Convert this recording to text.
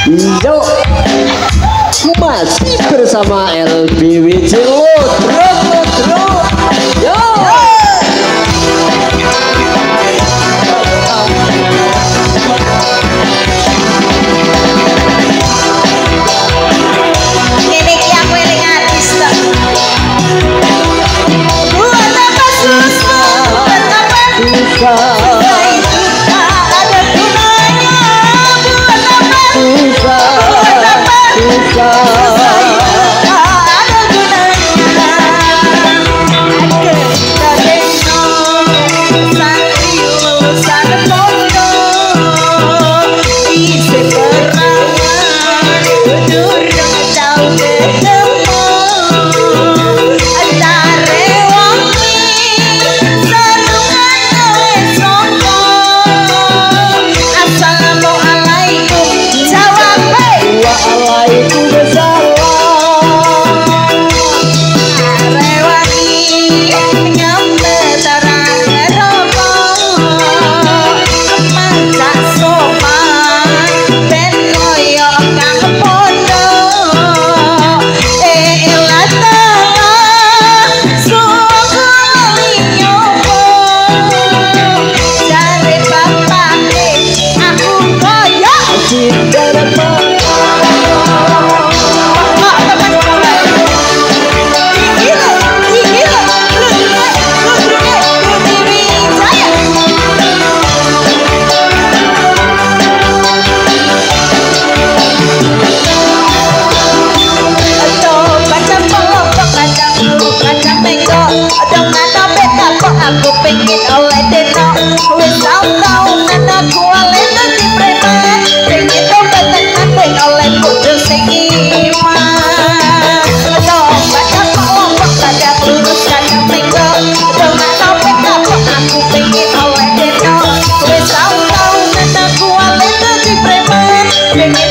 Yo, masih bersama LBWJ Lodro. Yo. Ini yang weling artis tak. Buat apa susah, buat apa susah. Aku pengen oleh tenok, wis tau anak kuali nanti preman. Pengen obat dan oleh bodoh sing iman. Coba kelompok kadang lurus kadang menggok. Dengan topik kapok aku pengen oleh tenok, wis tau anak kuali nanti preman. Pengen